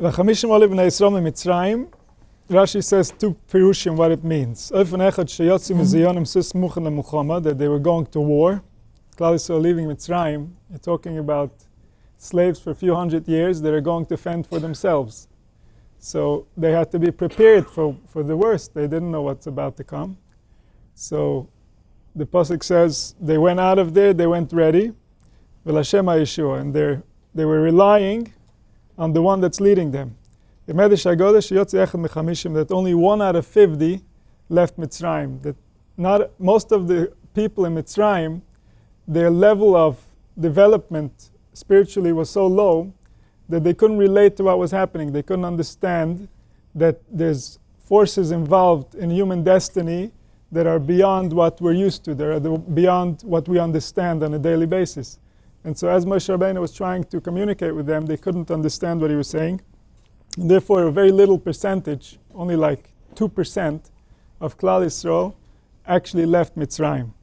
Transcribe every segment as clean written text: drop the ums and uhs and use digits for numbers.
V'chamishim olav b'nei Yisrael miMitzrayim. Rashi says two pirushim what it means. That they were going to war. Klal Yisrael leaving Mitzrayim. You're talking about slaves for a few hundred years that are going to fend for themselves. So they had to be prepared for the worst. They didn't know what's about to come. So the pasuk says they went out of there, they went ready. V'lashem ha'yeshua, and they were relying on the one that's leading them. That only 1 out of 50 left Mitzrayim. That not most of the people in Mitzrayim, their level of development spiritually was so low that they couldn't relate to what was happening. They couldn't understand that there's forces involved in human destiny that are beyond what we're used to. They're beyond what we understand on a daily basis. And so as Moshe Rabbeinu was trying to communicate with them, they couldn't understand what he was saying. And therefore, a very little percentage, only like 2% of Klal Yisrael actually left Mitzrayim.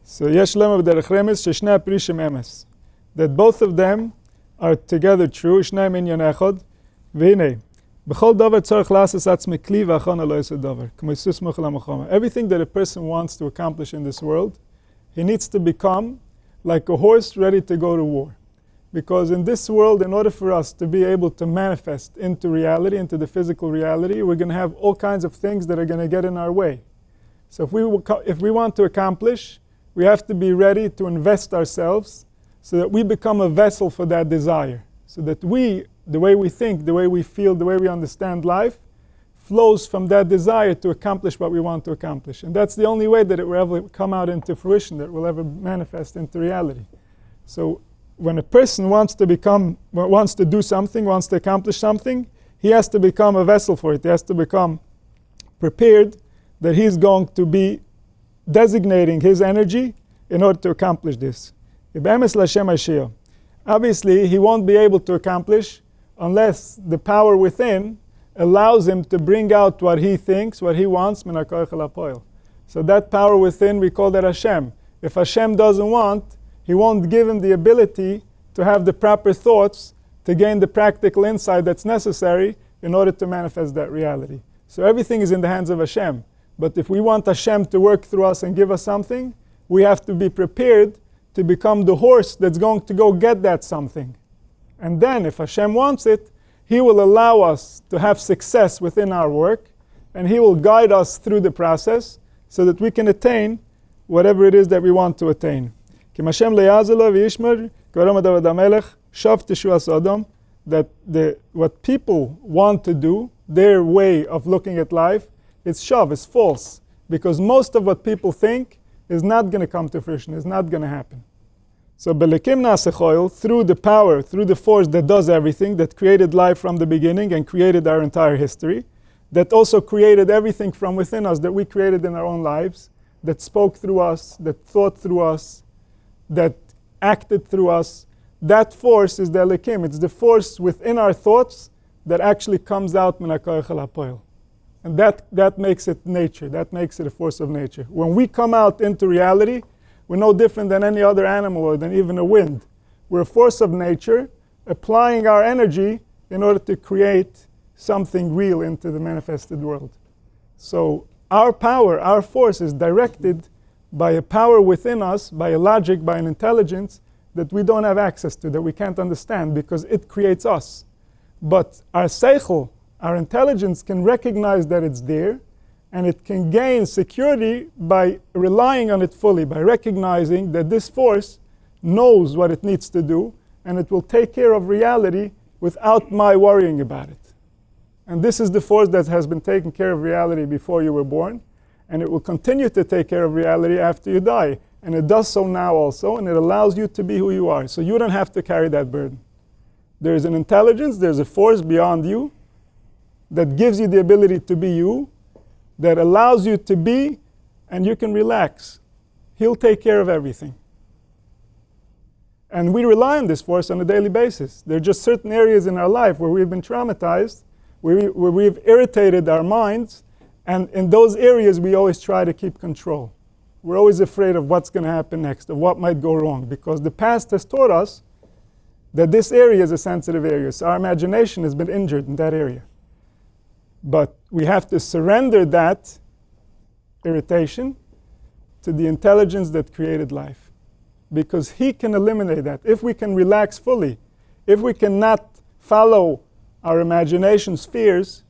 So yesh lema b'derech remes sheshnei aprishim emes. That both of them are together true. Shneim inyan echad. V'hinei. B'chol davar tzarich la'asos atzmei kli v'achona lo yoseh davar. K'mo yisus mochel ha'mochama. Everything that a person wants to accomplish in this world, he needs to become like a horse ready to go to war. Because in this world, in order for us to be able to manifest into reality, into the physical reality, we're going to have all kinds of things that are going to get in our way. So if we want to accomplish, we have to be ready to invest ourselves so that we become a vessel for that desire. So that the way we think, the way we feel, the way we understand life, flows from that desire to accomplish what we want to accomplish. And that's the only way that it will ever come out into fruition, that it will ever manifest into reality. So when a person wants to do something, wants to accomplish something, he has to become a vessel for it. He has to become prepared that he's going to be designating his energy in order to accomplish this. Obviously, he won't be able to accomplish unless the power within allows him to bring out what he thinks, what he wants. So that power within, we call that Hashem. If Hashem doesn't want, he won't give him the ability to have the proper thoughts to gain the practical insight that's necessary in order to manifest that reality. So everything is in the hands of Hashem. But if we want Hashem to work through us and give us something, we have to be prepared to become the horse that's going to go get that something. And then if Hashem wants it, He will allow us to have success within our work, and He will guide us through the process so that we can attain whatever it is that we want to attain. That what people want to do, their way of looking at life, it's shav, it's false. Because most of what people think is not going to come to fruition, is not going to happen. So belikim nasechoil, through the power, through the force that does everything, that created life from the beginning and created our entire history, that also created everything from within us that we created in our own lives, that spoke through us, that thought through us, that acted through us, that force is the elikim. It's the force within our thoughts that actually comes out min hakoach el hapoel. And that makes it nature. That makes it a force of nature. When we come out into reality, we're no different than any other animal or than even a wind. We're a force of nature applying our energy in order to create something real into the manifested world. So our power, our force is directed by a power within us, by a logic, by an intelligence that we don't have access to, that we can't understand because it creates us. But our seichel, our intelligence, can recognize that it's there, and it can gain security by relying on it fully, by recognizing that this force knows what it needs to do, and it will take care of reality without my worrying about it. And this is the force that has been taking care of reality before you were born, and it will continue to take care of reality after you die. And it does so now also, and it allows you to be who you are. So you don't have to carry that burden. There's an intelligence, there's a force beyond you that gives you the ability to be you, that allows you to be, and you can relax. He'll take care of everything. And we rely on this force on a daily basis. There are just certain areas in our life where we've been traumatized, where we've irritated our minds, and in those areas we always try to keep control. We're always afraid of what's going to happen next, of what might go wrong, because the past has taught us that this area is a sensitive area. So our imagination has been injured in that area. But we have to surrender that irritation to the intelligence that created life. Because he can eliminate that. If we can relax fully, if we cannot follow our imagination's fears,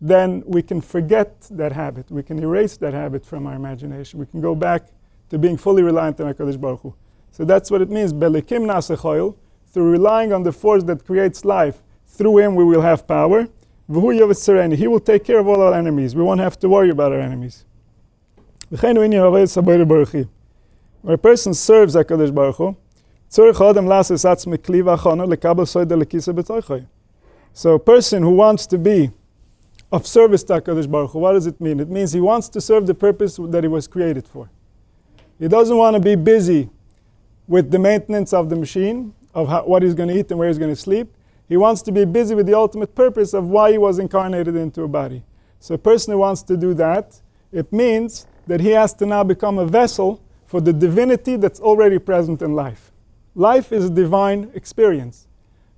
then we can forget that habit. We can erase that habit from our imagination. We can go back to being fully reliant on HaKadosh Baruch Hu. So that's what it means. Belikim nasechoil, through relying on the force that creates life, through him we will have power. V'hu yovetz sereni, he will take care of all our enemies. We won't have to worry about our enemies. When a person serves HaKadosh Baruch Hu, so a person who wants to be of service to HaKadosh Baruch Hu, what does it mean? It means he wants to serve the purpose that he was created for. He doesn't want to be busy with the maintenance of the machine, of what he's going to eat and where he's going to sleep. He wants to be busy with the ultimate purpose of why he was incarnated into a body. So a person who wants to do that, it means that he has to now become a vessel for the divinity that's already present in life. Life is a divine experience.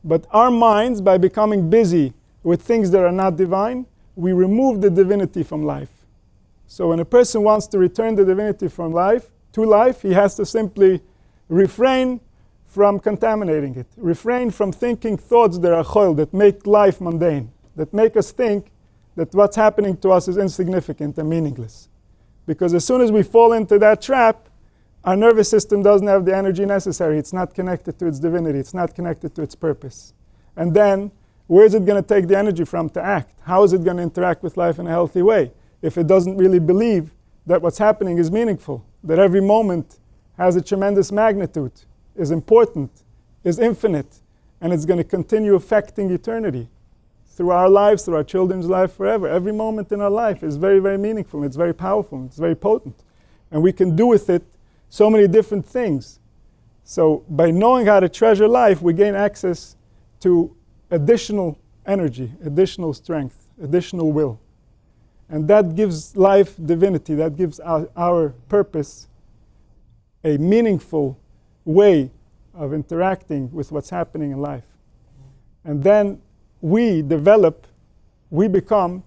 But our minds, by becoming busy with things that are not divine, we remove the divinity from life. So when a person wants to return the divinity from life to life, he has to simply refrain from contaminating it. Refrain from thinking thoughts that are choil, that make life mundane, that make us think that what's happening to us is insignificant and meaningless. Because as soon as we fall into that trap, our nervous system doesn't have the energy necessary. It's not connected to its divinity. It's not connected to its purpose. And then, where is it going to take the energy from to act? How is it going to interact with life in a healthy way if it doesn't really believe that what's happening is meaningful, that every moment has a tremendous magnitude, is important, is infinite, and it's going to continue affecting eternity through our lives, through our children's life, forever. Every moment in our life is very, very meaningful. It's very powerful. It's very potent. And we can do with it so many different things. So by knowing how to treasure life, we gain access to additional energy, additional strength, additional will. And that gives life divinity. That gives our purpose a meaningful way of interacting with what's happening in life. And then we become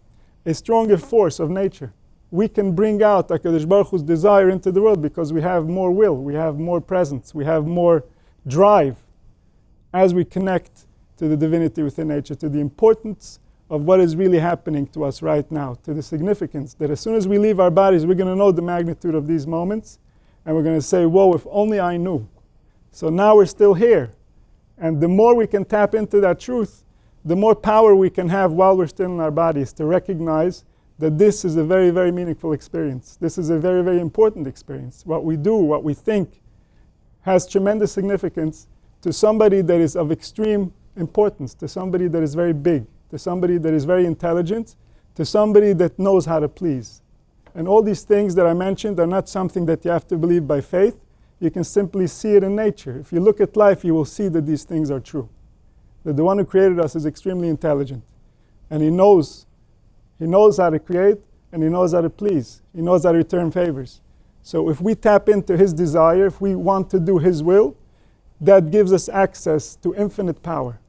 a stronger force of nature. We can bring out HaKadosh Baruch Hu's desire into the world because we have more will, we have more presence, we have more drive as we connect to the divinity within nature, to the importance of what is really happening to us right now, to the significance that as soon as we leave our bodies, we're going to know the magnitude of these moments, and we're going to say, whoa, if only I knew. So now we're still here. And the more we can tap into that truth, the more power we can have while we're still in our bodies to recognize that this is a very, very meaningful experience. This is a very, very important experience. What we do, what we think, has tremendous significance to somebody that is of extreme importance, to somebody that is very big, to somebody that is very intelligent, to somebody that knows how to please. And all these things that I mentioned are not something that you have to believe by faith. You can simply see it in nature. If you look at life, you will see that these things are true. That the one who created us is extremely intelligent. And he knows how to create, and he knows how to please. He knows how to return favors. So if we tap into his desire, if we want to do his will, that gives us access to infinite power.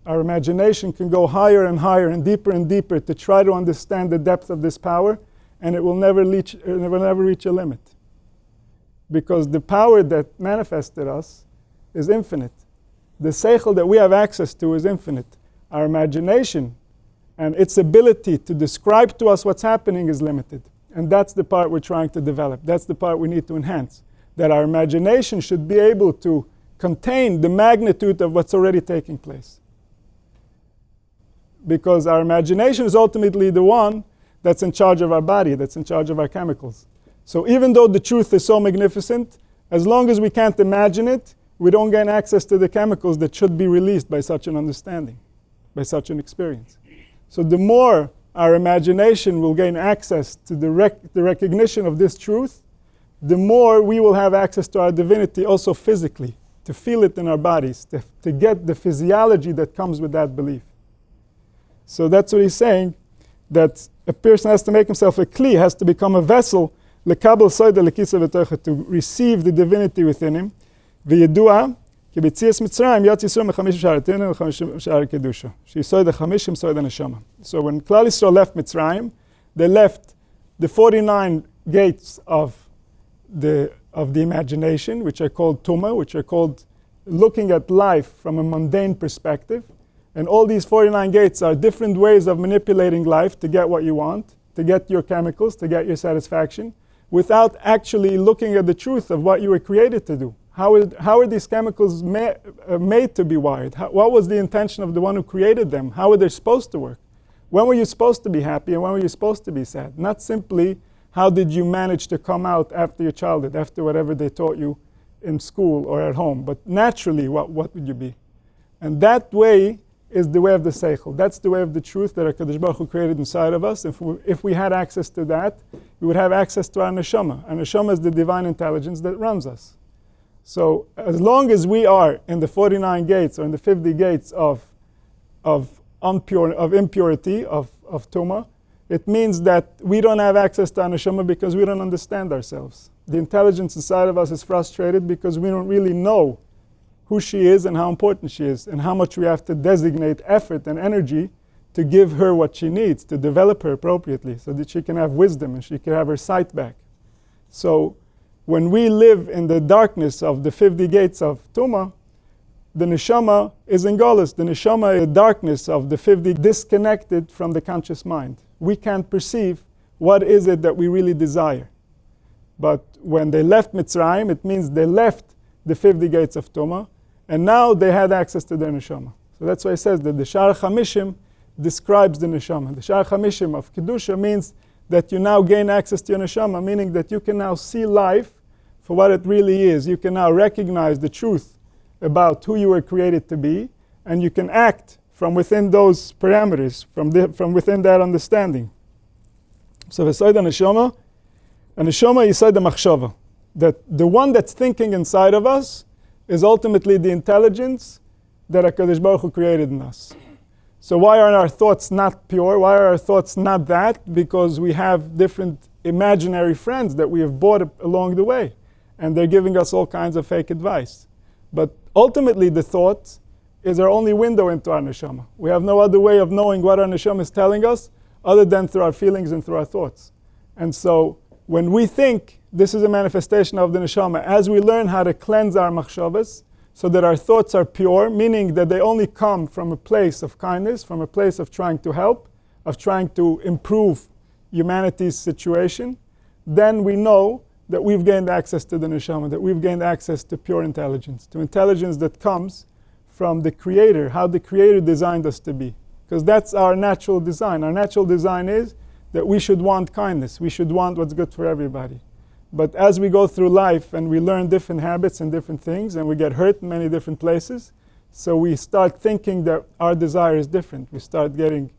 Our imagination can go higher and higher and deeper to try to understand the depth of this power, and it will never reach a limit. Because the power that manifested us is infinite. The seichel that we have access to is infinite. Our imagination and its ability to describe to us what's happening is limited. And that's the part we're trying to develop. That's the part we need to enhance. That our imagination should be able to contain the magnitude of what's already taking place. Because our imagination is ultimately the one that's in charge of our body, that's in charge of our chemicals. So even though the truth is so magnificent, as long as we can't imagine it, we don't gain access to the chemicals that should be released by such an understanding, by such an experience. So the more our imagination will gain access to the recognition of this truth, the more we will have access to our divinity also physically, to feel it in our bodies, to get the physiology that comes with that belief. So that's what he's saying, that a person has to make himself a kli, has to become a vessel, to receive the divinity within him, v'yedua, כי ביציאת מצרים יצא ישראל מחמישים שער הטענה וחמישים שער קדושה. שיסוד החמישים סוד הנשמה. So when Klal Yisrael left Mitzrayim, they left the 49 gates of the imagination, which are called Tuma, which are called looking at life from a mundane perspective. And all these 49 gates are different ways of manipulating life to get what you want, to get your chemicals, to get your satisfaction, without actually looking at the truth of what you were created to do. How are these chemicals made to be wired? What was the intention of the one who created them? How were they supposed to work? When were you supposed to be happy and when were you supposed to be sad? Not simply how did you manage to come out after your childhood, after whatever they taught you in school or at home, but naturally what would you be? And that way is the way of the seichel. That's the way of the truth that HaKadosh Baruch Hu created inside of us. If we had access to that, we would have access to our neshama. Our neshama is the divine intelligence that runs us. So as long as we are in the 49 gates or in the 50 gates of impurity, of tuma, it means that we don't have access to our neshama because we don't understand ourselves. The intelligence inside of us is frustrated because we don't really know who she is and how important she is and how much we have to designate effort and energy to give her what she needs, to develop her appropriately so that she can have wisdom and she can have her sight back. So when we live in the darkness of the 50 gates of Tuma, the neshama is in Golus. The neshama is the darkness of the 50 disconnected from the conscious mind. We can't perceive what is it that we really desire. But when they left Mitzrayim, it means they left the 50 gates of Tuma, and now they had access to their neshama. So that's why it says that the Shar Chamishim describes the neshama. The Shar Chamishim of Kedusha means that you now gain access to your neshama, meaning that you can now see life for what it really is. You can now recognize the truth about who you were created to be, and you can act from within those parameters, from within that understanding. So v'soid ha-neshama, ha-neshama yisoid ha-machshava. That the one that's thinking inside of us is ultimately the intelligence that HaKadosh Baruch Hu created in us. So why are our thoughts not pure? Why are our thoughts not that? Because we have different imaginary friends that we have bought along the way. And they're giving us all kinds of fake advice. But ultimately the thought is our only window into our neshama. We have no other way of knowing what our neshama is telling us other than through our feelings and through our thoughts. And so when we think, this is a manifestation of the neshama. As we learn how to cleanse our machshavas so that our thoughts are pure, meaning that they only come from a place of kindness, from a place of trying to help, of trying to improve humanity's situation, then we know that we've gained access to the neshama, that we've gained access to pure intelligence, to intelligence that comes from the Creator, how the Creator designed us to be. Because that's our natural design. Our natural design is that we should want kindness. We should want what's good for everybody. But as we go through life and we learn different habits and different things and we get hurt in many different places, so we start thinking that our desire is different. We start getting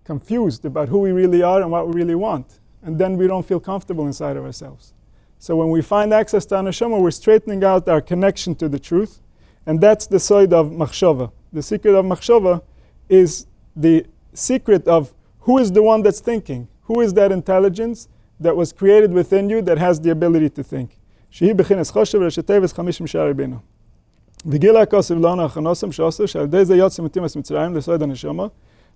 confused about who we really are and what we really want. And then we don't feel comfortable inside of ourselves. So when we find access to our neshama, we're straightening out our connection to the truth. And that's the side of machshava. The secret of machshava is the secret of who is the one that's thinking. Who is that intelligence that was created within you that has the ability to think? שהיא בכינס חושב לשתבס 50 שערי בינה. וגילה הכוסף לנו הכנוסם שעושה שעל ידי זה יוצא מתימס מצרים לסוד הנשמה,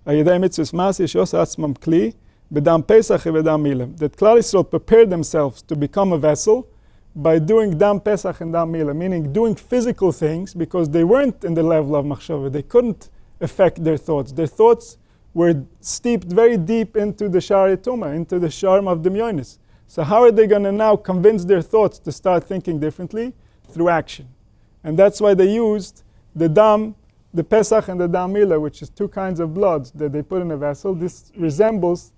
על ידי מצווס מעשי שעושה עצמם כלי, בדם פסח ובדם מילה. That Klal Yisrael prepared themselves to become a vessel by doing dam pesach and dam milah, meaning doing physical things because they weren't in the level of machshava. They couldn't affect their thoughts. Their thoughts were steeped very deep into the shari tuma, into the sharm of demyonis. So how are they going to now convince their thoughts to start thinking differently? Through action. And that's why they used the dam, the pesach and the dam milah, which is two kinds of blood that they put in a vessel. This resembles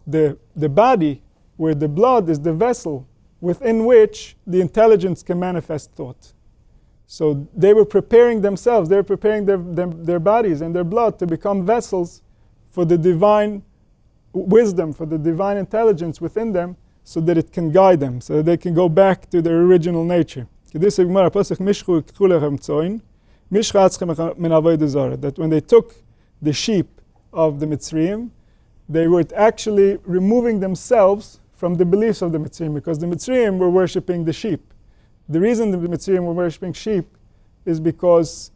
the body, where the blood is the vessel within which the intelligence can manifest thought. So they were preparing themselves, they were preparing their bodies and their blood to become vessels for the divine wisdom, for the divine intelligence within them, so that it can guide them, so that they can go back to their original nature. That when they took the sheep of the Mitzrayim, they were actually removing themselves from the beliefs of the Mitzrayim, because the Mitzrayim were worshipping the sheep. The reason the Mitzrayim were worshipping sheep is because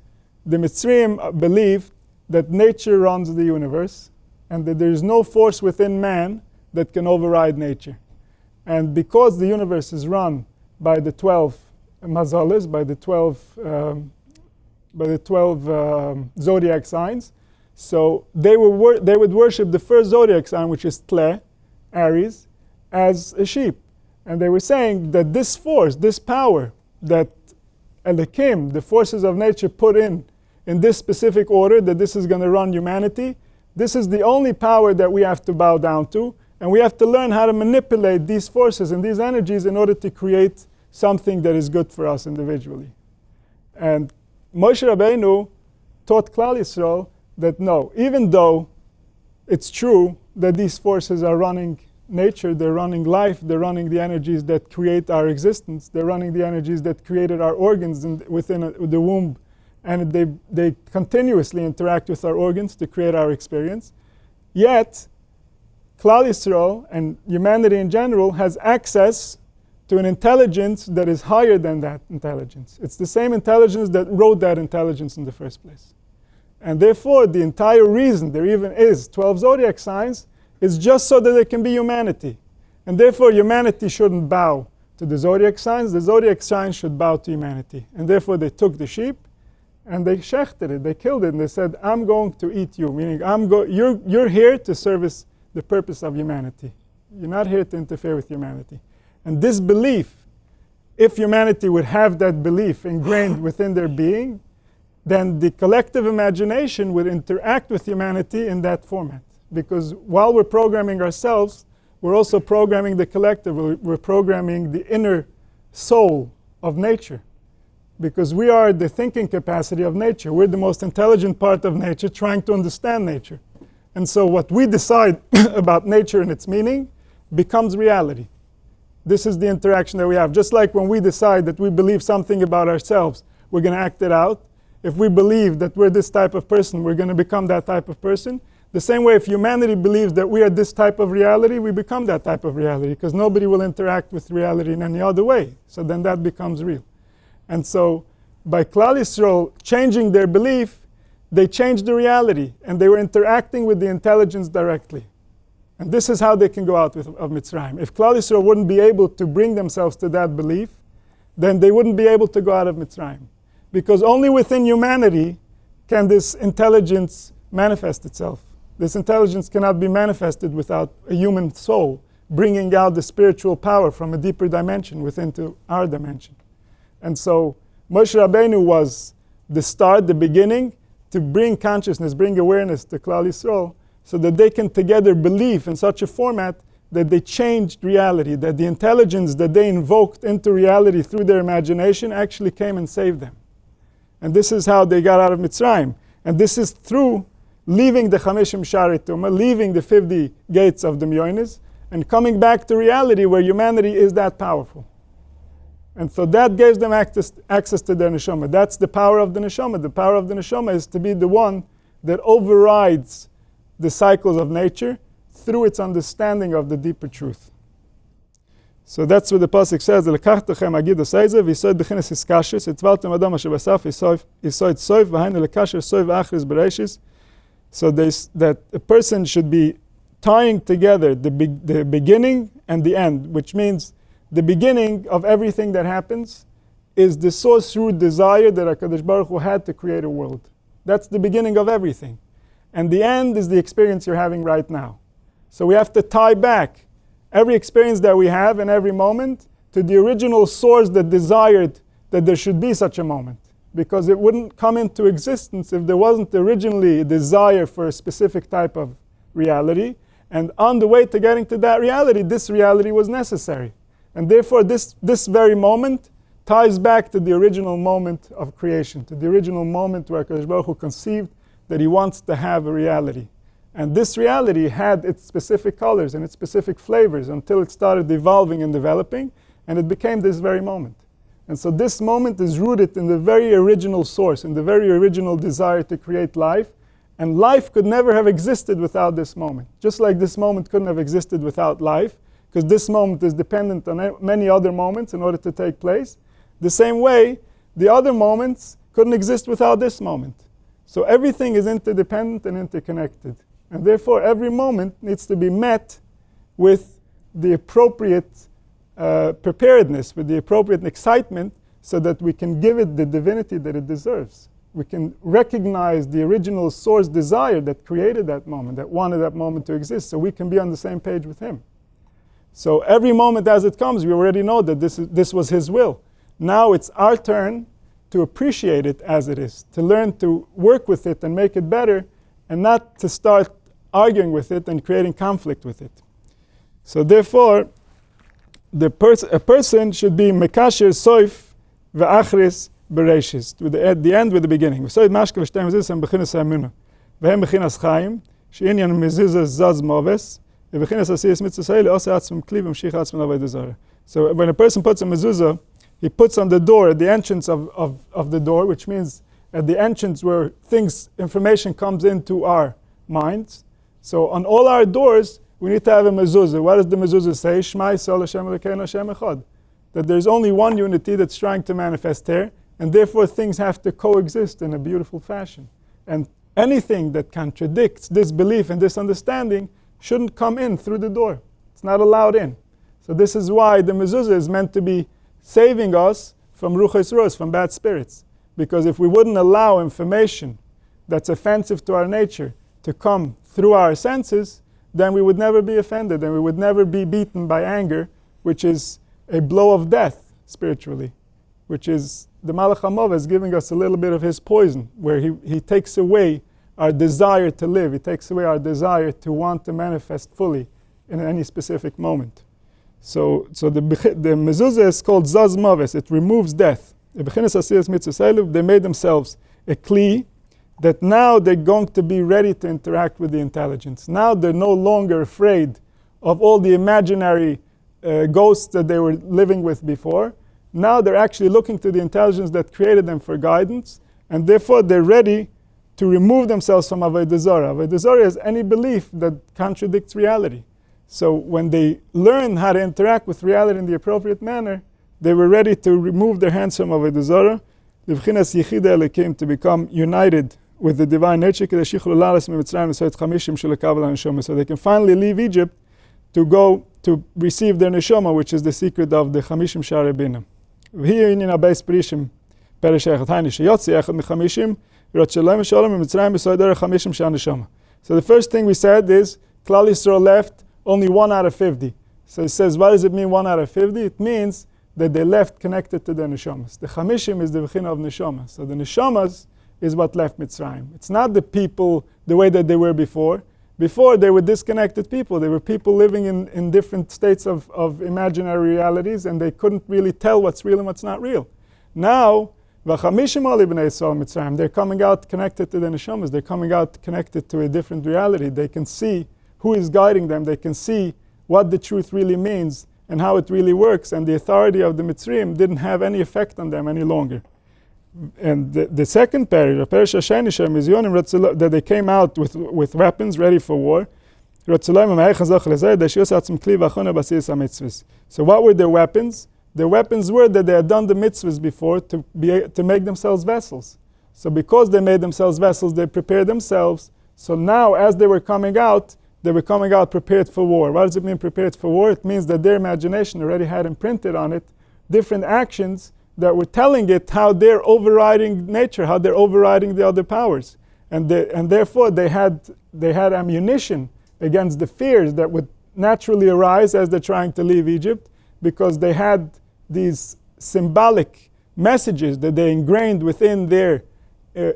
the Mitzrayim believed that nature runs the universe and that there is no force within man that can override nature. And because the universe is run by the 12 mazalas, by the 12 zodiac signs, so they would worship the first zodiac sign, which is Tle, Aries, as a sheep. And they were saying that this force, this power that Elokim, the forces of nature, put in this specific order, that this is going to run humanity, this is the only power that we have to bow down to, and we have to learn how to manipulate these forces and these energies in order to create something that is good for us individually. And Moshe Rabbeinu taught Klal Yisrael that no, even though it's true that these forces are running nature, they're running life, they're running the energies that create our existence, they're running the energies that created our organs within the womb, and they continuously interact with our organs to create our experience. Yet, Klal Yisrael and humanity in general has access to an intelligence that is higher than that intelligence. It's the same intelligence that wrote that intelligence in the first place. And therefore, the entire reason there even is 12 zodiac signs is just so that there can be humanity. And therefore, humanity shouldn't bow to the zodiac signs should bow to humanity. And therefore, they took the sheep and they shechted it, they killed it, and they said, I'm going to eat you, meaning you're here to service the purpose of humanity. You're not here to interfere with humanity. And this belief, if humanity would have that belief ingrained within their being, then the collective imagination would interact with humanity in that format. Because while we're programming ourselves, we're also programming the collective, we're programming the inner soul of nature. Because we are the thinking capacity of nature. We're the most intelligent part of nature trying to understand nature. And so what we decide about nature and its meaning becomes reality. This is the interaction that we have. Just like when we decide that we believe something about ourselves, we're going to act it out. If we believe that we're this type of person, we're going to become that type of person. The same way, if humanity believes that we are this type of reality, we become that type of reality, because nobody will interact with reality in any other way. So then that becomes real. And so by Klal Yisrael changing their belief, they changed the reality, and they were interacting with the intelligence directly. And this is how they can go out of Mitzrayim. If Klal Yisrael wouldn't be able to bring themselves to that belief, then they wouldn't be able to go out of Mitzrayim. Because only within humanity can this intelligence manifest itself. This intelligence cannot be manifested without a human soul bringing out the spiritual power from a deeper dimension within to our dimension. And so Moshe Rabbeinu was the start, the beginning, to bring consciousness, bring awareness to Klal Yisrael, so that they can together believe in such a format that they changed reality, that the intelligence that they invoked into reality through their imagination actually came and saved them. And this is how they got out of Mitzrayim. And this is through leaving the Chameshim Shari Tumah, leaving the 50 gates of the Myonis, and coming back to reality where humanity is that powerful. And so that gives them access to their neshama. That's the power of the neshama. The power of the neshama is to be the one that overrides the cycles of nature through its understanding of the deeper truth. So that's what the pasuk says. "Lekachtem agid osayze v'yisoid b'chinas iskashis etzvaltem adam asher basaf yisoid soif v'hainu lekasher soif v'achris bereishis." So that a person should be tying together the beginning and the end, which means the beginning of everything that happens is the source root desire that HaKadosh Baruch Hu had to create a world. That's the beginning of everything. And the end is the experience you're having right now. So we have to tie back every experience that we have in every moment to the original source that desired that there should be such a moment. Because it wouldn't come into existence if there wasn't originally a desire for a specific type of reality. And on the way to getting to that reality, this reality was necessary. And therefore, this very moment ties back to the original moment of creation, to the original moment where HaKadosh Baruch Hu conceived that he wants to have a reality. And this reality had its specific colors and its specific flavors until it started evolving and developing, and it became this very moment. And so this moment is rooted in the very original source, in the very original desire to create life. And life could never have existed without this moment. Just like this moment couldn't have existed without life, because this moment is dependent on many other moments in order to take place. The same way, the other moments couldn't exist without this moment. So everything is interdependent and interconnected. And therefore, every moment needs to be met with the appropriate preparedness, with the appropriate excitement, so that we can give it the divinity that it deserves. We can recognize the original source desire that created that moment, that wanted that moment to exist, so we can be on the same page with him. So every moment as it comes, we already know that this was his will. Now it's our turn to appreciate it as it is, to learn to work with it and make it better, and not to start arguing with it and creating conflict with it. So therefore, a person should be mekasher soif ve'achris bereshis, at the end with the beginning. V'soid mashke v'shtei mezuzah and bechinas ha'emuna. V'hem bechinas chaim, she'inyan mezuzah zaz moves, v'bechinas asiyas mitzvah seili ose atzmim kli v'mshich atzmim avodah zarah. So when a person puts a mezuzah, he puts on the door, at the entrance of the door, which means at the entrance where information comes into our minds. So on all our doors, we need to have a mezuzah. What does the mezuzah say? Shema Yisrael Hashem Elokeinu Hashem Echad. That there's only one unity that's trying to manifest here, and therefore things have to coexist in a beautiful fashion. And anything that contradicts this belief and this understanding shouldn't come in through the door. It's not allowed in. So this is why the mezuzah is meant to be saving us from ruchos rois, from bad spirits. Because if we wouldn't allow information that's offensive to our nature to come through our senses, then we would never be offended and we would never be beaten by anger, which is a blow of death spiritually, which is the Malach HaMov is giving us a little bit of his poison, where he takes away our desire to live. He takes away our desire to want to manifest fully in any specific moment. So the mezuzah is called Zaz Moves. It removes death. They made themselves a kli that now they're going to be ready to interact with the intelligence. Now they're no longer afraid of all the imaginary ghosts that they were living with before. Now they're actually looking to the intelligence that created them for guidance, and therefore they're ready to remove themselves from avodah zarah. Avodah zarah is any belief that contradicts reality. So when they learn how to interact with reality in the appropriate manner, they were ready to remove their hands from avodah zarah, to become united with the divine nature, so they can finally leave Egypt to go to receive their neshama, which is the secret of the chamishim sha'arei bina. So the first thing we said is Klal Yisrael left only 1 out of 50. So he says, what does it mean 1 out of 50? It means that they left connected to their neshamas. The chamishim is the bechina of neshama. So the neshamas is what left Mitzrayim. It's not the people the way that they were before. Before, they were disconnected people. They were people living in different states of imaginary realities, and they couldn't really tell what's real and what's not real. Now, they're coming out connected to the neshamas. They're coming out connected to a different reality. They can see who is guiding them. They can see what the truth really means and how it really works. And the authority of the Mitzrayim didn't have any effect on them any longer. And the second paragraph, that they came out with weapons ready for war. So what were their weapons? Their weapons were that they had done the mitzvahs before to make themselves vessels. So because they made themselves vessels, they prepared themselves. So now as they were coming out prepared for war. What does it mean prepared for war? It means that their imagination already had imprinted on it different actions that were telling it how they're overriding nature, how they're overriding the other powers. And therefore they had ammunition against the fears that would naturally arise as they're trying to leave Egypt, because they had these symbolic messages that they ingrained within their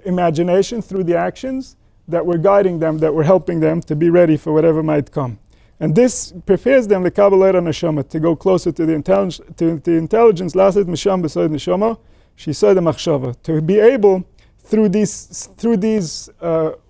imagination through the actions that were guiding them, that were helping them to be ready for whatever might come. And this prepares them, the Kabbalah neshama, to go closer to the intelligence, lasit misham b'soid neshama, shisoid machshava, to be able, through these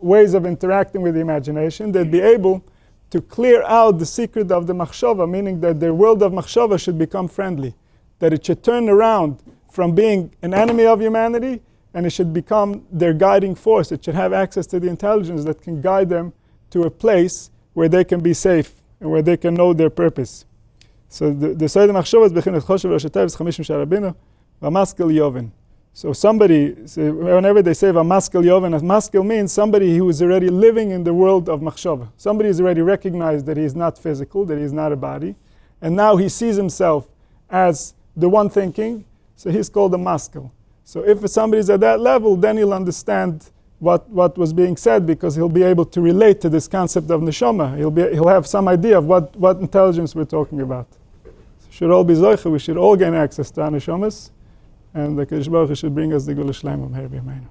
ways of interacting with the imagination, they'd be able to clear out the secret of the machshava, meaning that their world of machshava should become friendly, that it should turn around from being an enemy of humanity, and it should become their guiding force. It should have access to the intelligence that can guide them to a place where they can be safe and where they can know their purpose. So the Soid Machshava is Bechinat Choshev Rosh HaTev is Chamishim Sha'arei Bina, V'Maskel Yoven. So somebody, whenever they say V'maskel Yoven, maskel means somebody who is already living in the world of machshava. Somebody has already recognized that he is not physical, that he is not a body, and now he sees himself as the one thinking, so he's called a maskel. So if somebody is at that level, then he'll understand what was being said, because he'll be able to relate to this concept of neshama. He'll have some idea of what intelligence we're talking about. So we should all be zoicha, we should all gain access to our neshamas, and the Kadosh Baruch Hu should bring us the Gula Shleimah Meher B'Yameinu.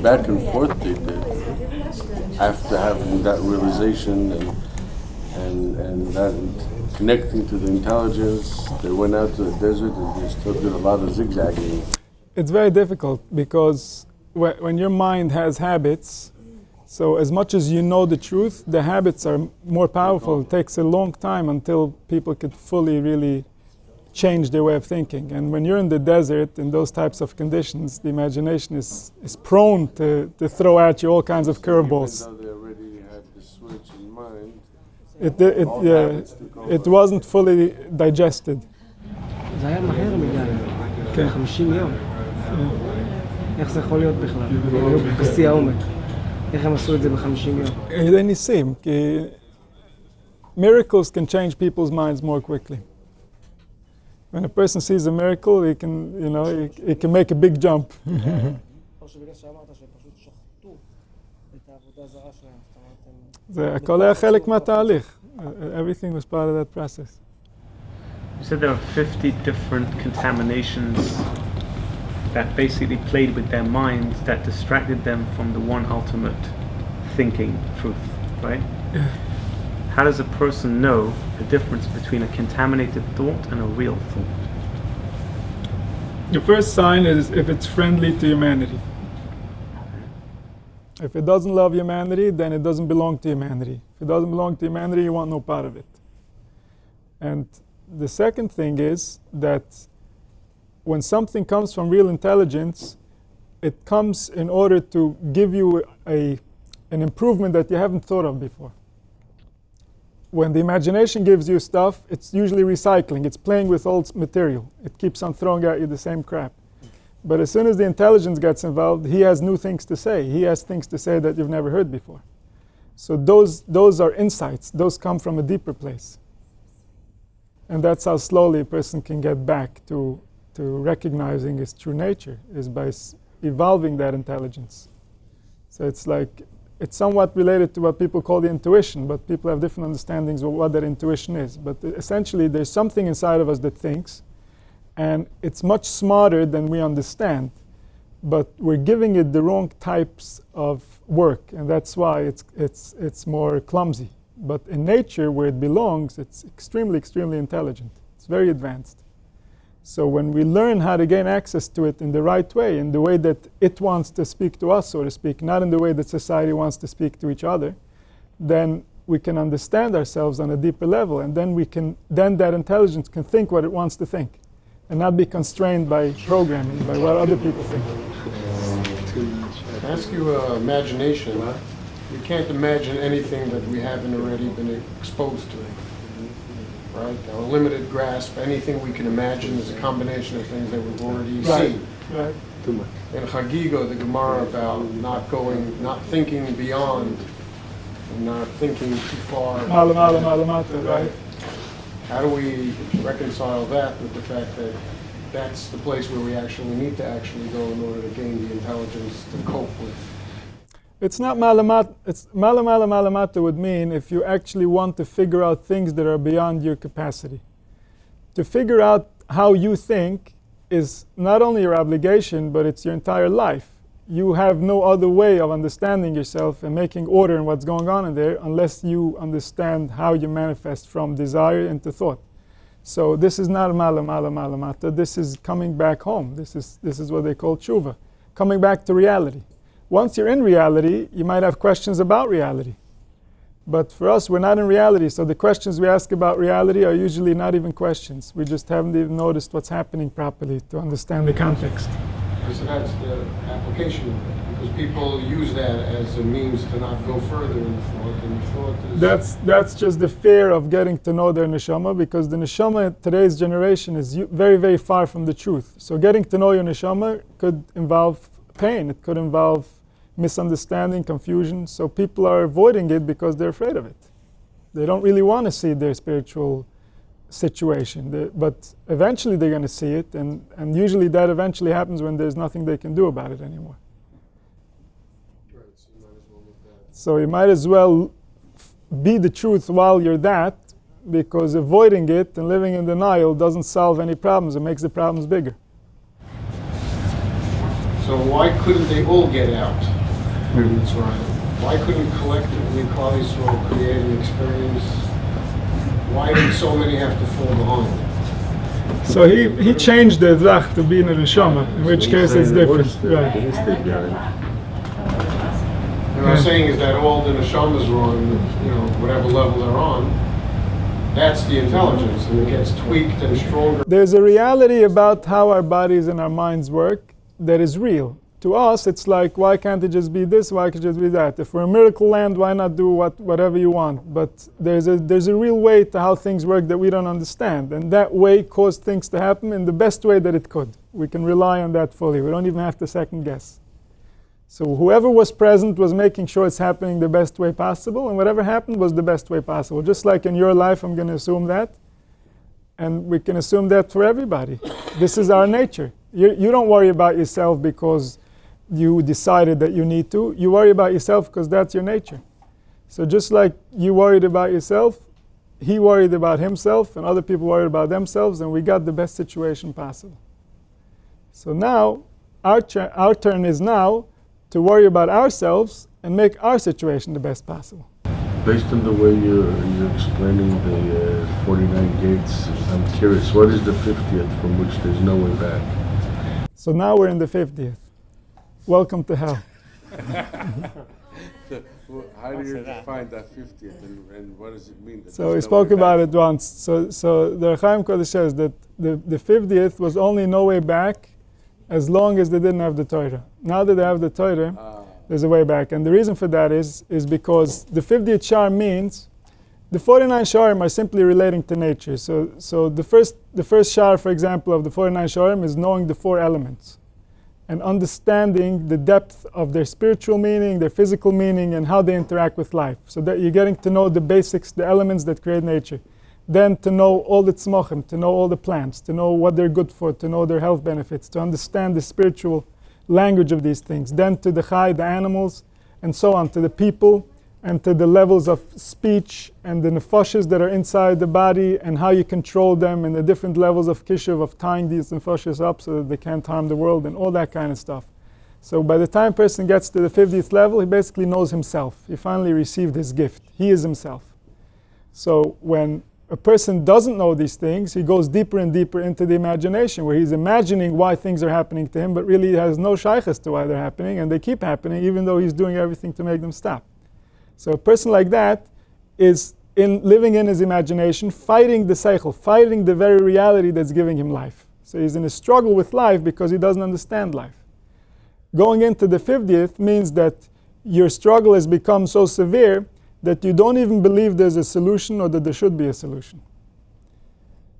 Back and forth they did. After having that realization and that connecting to the intelligence, they went out to the desert and they still did a lot of zigzagging. It's very difficult because when your mind has habits, so as much as you know the truth, the habits are more powerful. It takes a long time until people could fully really change their way of thinking. And when you're in the desert, in those types of conditions, the imagination is prone to throw at you all kinds of curveballs. Even though they already had the switch in mind, it wasn't fully digested. זה היה מהר מדי, 50 יום. איך זה יכול להיות בכלל? בשיא העומק. איך הם עשו את זה ב-50 יום? זה ניסים, כי miracles can change people's minds more quickly. When a person sees a miracle, he can make a big jump. זה הכל היה חלק מהתהליך. Everything was part of that process. You said there are 50 different contaminations that basically played with their minds that distracted them from the one ultimate thinking truth, right? How does a person know the difference between a contaminated thought and a real thought? The first sign is if it's friendly to humanity. If it doesn't love humanity, then it doesn't belong to humanity. If it doesn't belong to humanity, you want no part of it. And the second thing is that when something comes from real intelligence, it comes in order to give you an improvement that you haven't thought of before. When the imagination gives you stuff, it's usually recycling. It's playing with old material. It keeps on throwing at you the same crap. But as soon as the intelligence gets involved, he has new things to say. He has things to say that you've never heard before. So those are insights. Those come from a deeper place. And that's how slowly a person can get back to recognizing his true nature, is by evolving that intelligence. So it's somewhat related to what people call the intuition, but people have different understandings of what that intuition is. But essentially, there's something inside of us that thinks, and it's much smarter than we understand, but we're giving it the wrong types of work, and that's why it's more clumsy. But in nature, where it belongs, it's extremely, extremely intelligent. It's very advanced. So when we learn how to gain access to it in the right way, in the way that it wants to speak to us, so to speak, not in the way that society wants to speak to each other, then we can understand ourselves on a deeper level, and then that intelligence can think what it wants to think, and not be constrained by programming, by what other people think. I ask you imagination. We can't imagine anything that we haven't already been exposed to. Right? Our limited grasp, anything we can imagine is a combination of things that we've already seen. Right. In Chagigo, the Gemara about not thinking beyond, and not thinking too far. Right. How do we reconcile that with the fact that that's the place where we actually need to actually go in order to gain the intelligence to cope with? It's not malamat. It's malamata would mean if you actually want to figure out things that are beyond your capacity. To figure out how you think is not only your obligation, but it's your entire life. You have no other way of understanding yourself and making order in what's going on in there unless you understand how you manifest from desire into thought. So this is not malamata. This is coming back home. This is what they call tshuva, coming back to reality. Once you're in reality, you might have questions about reality. But for us, we're not in reality, so the questions we ask about reality are usually not even questions. We just haven't even noticed what's happening properly to understand the context. Because that's the application of it. Because people use that as a means to not go further in the thought, and the thought is... That's just the fear of getting to know their neshama, because the neshama in today's generation is very, very far from the truth. So getting to know your neshama could involve pain. It could involve misunderstanding, confusion. So people are avoiding it because they're afraid of it. They don't really want to see their spiritual situation, but eventually they're going to see it, and usually that eventually happens when there's nothing they can do about it anymore. Right, so you might as well look at it. So you might as well be the truth while you're that, because avoiding it and living in denial doesn't solve any problems. It makes the problems bigger. So why couldn't they all get out? That's right. Why couldn't collectively Klal Yisrael create an experience? Why did so many have to fall behind? So he changed the Zach to be in a neshama, in which case it's different. Right. And what I'm saying is that all the neshamas are on, whatever level they're on, that's the intelligence, and it gets tweaked and stronger. There's a reality about how our bodies and our minds work that is real. To us, it's like, why can't it just be this? Why can't it just be that? If we're a miracle land, why not do whatever you want? But there's a real way to how things work that we don't understand. And that way caused things to happen in the best way that it could. We can rely on that fully. We don't even have to second guess. So whoever was present was making sure it's happening the best way possible, and whatever happened was the best way possible. Just like in your life, I'm going to assume that. And we can assume that for everybody. This is our nature. You don't worry about yourself because you decided that you need to. You worry about yourself because that's your nature. So just like you worried about yourself, he worried about himself, and other people worried about themselves, and we got the best situation possible. So now, our turn is now to worry about ourselves and make our situation the best possible. Based on the way you're explaining the 49 gates, I'm curious, what is the 50th from which there's no way back? So now we're in the 50th. Welcome to hell. How do you define that 50th, and what does it mean? So we spoke about it once. So the Chaim Kodesh says that the 50th was only no way back as long as they didn't have the Torah. Now that they have the Torah, there's a way back. And the reason for that is because the 50th shar means the 49 sharim are simply relating to nature. So the first shar, for example, of the 49 sharim is knowing the 4 elements and understanding the depth of their spiritual meaning, their physical meaning, and how they interact with life. So that you're getting to know the basics, the elements that create nature. Then to know all the tzmochim, to know all the plants, to know what they're good for, to know their health benefits, to understand the spiritual language of these things. Then to the chai, the animals, and so on, to the people, and to the levels of speech and the nefashos that are inside the body, and how you control them, and the different levels of kishuv, of tying these nefashos up so that they can't harm the world, and all that kind of stuff. So by the time a person gets to the 50th level, he basically knows himself. He finally received his gift. He is himself. So when a person doesn't know these things, he goes deeper and deeper into the imagination, where he's imagining why things are happening to him, but really he has no shaykhs to why they're happening, and they keep happening even though he's doing everything to make them stop. So a person like that is living in his imagination, fighting the seichel, fighting the very reality that's giving him life. So he's in a struggle with life because he doesn't understand life. Going into the 50th means that your struggle has become so severe that you don't even believe there's a solution or that there should be a solution.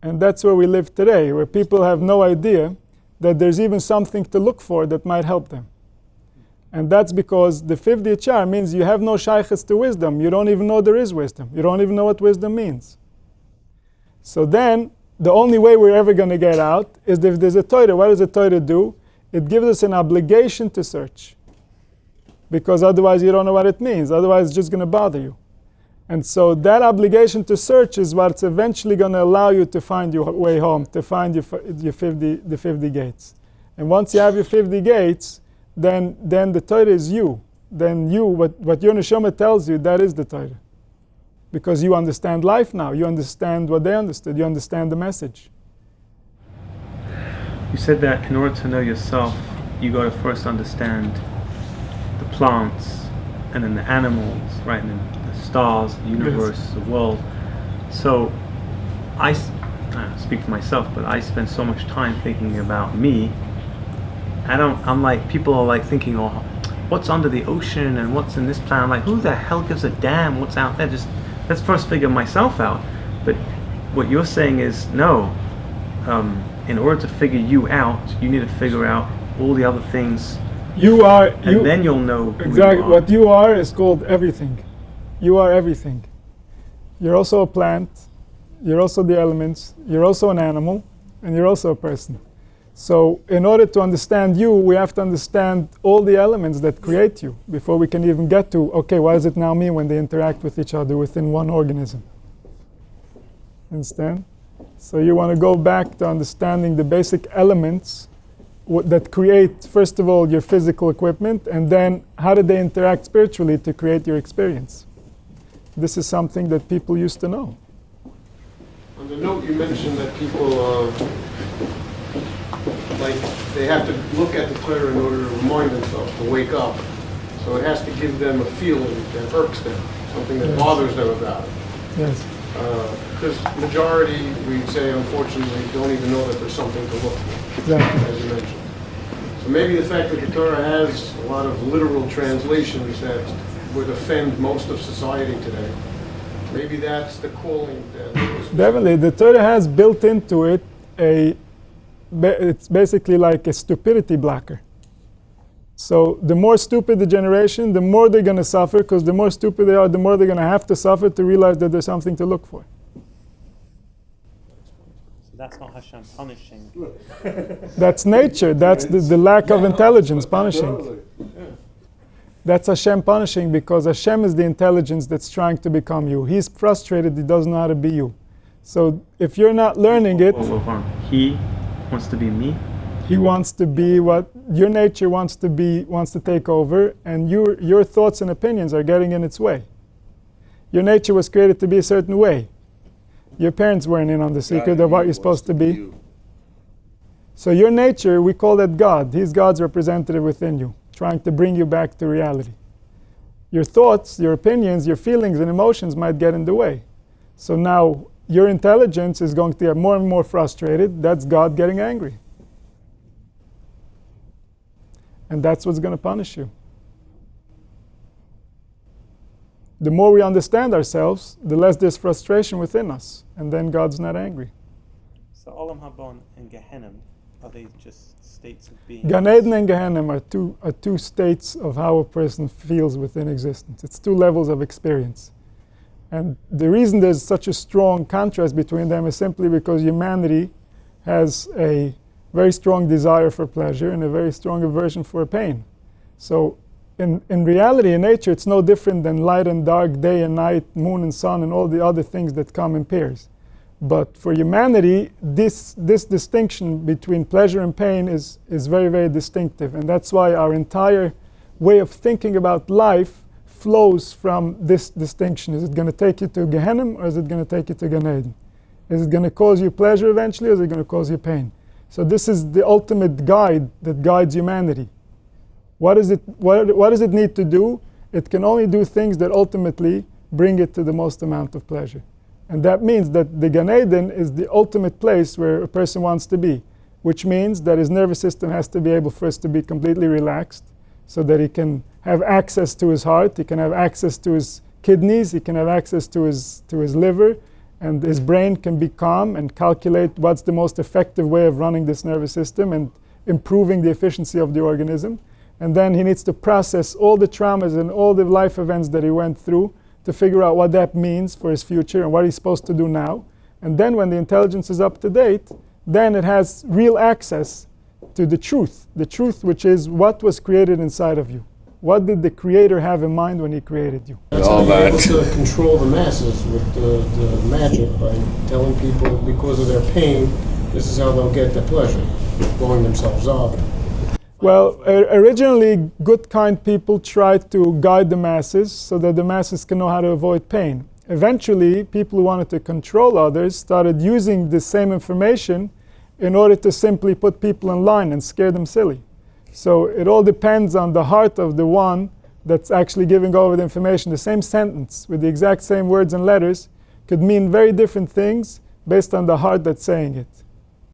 And that's where we live today, where people have no idea that there's even something to look for that might help them. And that's because the 50th shar means you have no shaykhs to wisdom. You don't even know there is wisdom. You don't even know what wisdom means. So then, the only way we're ever going to get out is if there's a Torah. What does a Torah do? It gives us an obligation to search. Because otherwise you don't know what it means. Otherwise it's just going to bother you. And so that obligation to search is what's eventually going to allow you to find your way home, to find the 50 gates. And once you have your 50 gates, then the Torah is you. Then you, what your neshama tells you, that is the Torah. Because you understand life now. You understand what they understood. You understand the message. You said that in order to know yourself, you got to first understand the plants, and then the animals, right, and then the stars, the universe, yes, the world. So I speak for myself, but I spend so much time thinking about me I'm like, people are like thinking, oh, what's under the ocean and what's in this planet? I'm like, who the hell gives a damn what's out there? Just let's first figure myself out. But what you're saying is, no, in order to figure you out, you need to figure out all the other things. Then you'll know exactly what you are is called everything. You are everything. You're also a plant, you're also the elements, you're also an animal, and you're also a person. So in order to understand you, we have to understand all the elements that create you before we can even get to, okay, why does it now mean when they interact with each other within one organism? Understand? So you want to go back to understanding the basic elements that create, first of all, your physical equipment, and then how did they interact spiritually to create your experience? This is something that people used to know. On the note, you mentioned that people, like, they have to look at the Torah in order to remind themselves to wake up. So it has to give them a feeling that irks them, something that bothers them about it. Yes. Because majority, we'd say, unfortunately, don't even know that there's something to look for, Exactly. as you mentioned. So maybe the fact that the Torah has a lot of literal translations that would offend most of society today, maybe that's the calling. Definitely, the Torah has built into it it's basically like a stupidity blocker. So the more stupid the generation, the more they're going to suffer, because the more stupid they are, the more they're going to have to suffer to realize that there's something to look for. So that's not Hashem punishing. That's nature. That's the lack of intelligence punishing. That's Hashem punishing, because Hashem is the intelligence that's trying to become you. He's frustrated, he doesn't know how to be you. So if you're not learning it, he wants to be me. He wants to be what your nature wants to take over, and your thoughts and opinions are getting in its way. Your nature was created to be a certain way. Your parents weren't in on the secret of what you're supposed to be. So your nature, we call that God. He's God's representative within you, trying to bring you back to reality. Your thoughts, your opinions, your feelings and emotions might get in the way. So now your intelligence is going to get more and more frustrated. That's God getting angry. And that's what's going to punish you. The more we understand ourselves, the less there's frustration within us. And then God's not angry. So Olam Haba and Gehenna, are they just states of being? Gan Eden and Gehenna are two states of how a person feels within existence. It's two levels of experience. And the reason there's such a strong contrast between them is simply because humanity has a very strong desire for pleasure and a very strong aversion for pain. So in reality, in nature, it's no different than light and dark, day and night, moon and sun, and all the other things that come in pairs. But for humanity, this distinction between pleasure and pain is very, very distinctive. And that's why our entire way of thinking about life flows from this distinction. Is it going to take you to Gehenna, or is it going to take you to Gan Eden? Is it going to cause you pleasure eventually, or is it going to cause you pain? So this is the ultimate guide that guides humanity. What does it need to do? It can only do things that ultimately bring it to the most amount of pleasure. And that means that the Gan Eden is the ultimate place where a person wants to be, which means that his nervous system has to be able first to be completely relaxed, so that he can have access to his heart, he can have access to his kidneys, he can have access to his liver, and his brain can be calm and calculate what's the most effective way of running this nervous system and improving the efficiency of the organism. And then he needs to process all the traumas and all the life events that he went through to figure out what that means for his future and what he's supposed to do now. And then when the intelligence is up to date, then it has real access to the truth which is what was created inside of you. What did the Creator have in mind when He created you? That's how you're able to control the masses with the magic, by telling people because of their pain, this is how they'll get their pleasure, blowing themselves up. Well, originally, good, kind people tried to guide the masses so that the masses can know how to avoid pain. Eventually, people who wanted to control others started using the same information in order to simply put people in line and scare them silly. So it all depends on the heart of the one that's actually giving over the information. The same sentence with the exact same words and letters could mean very different things based on the heart that's saying it.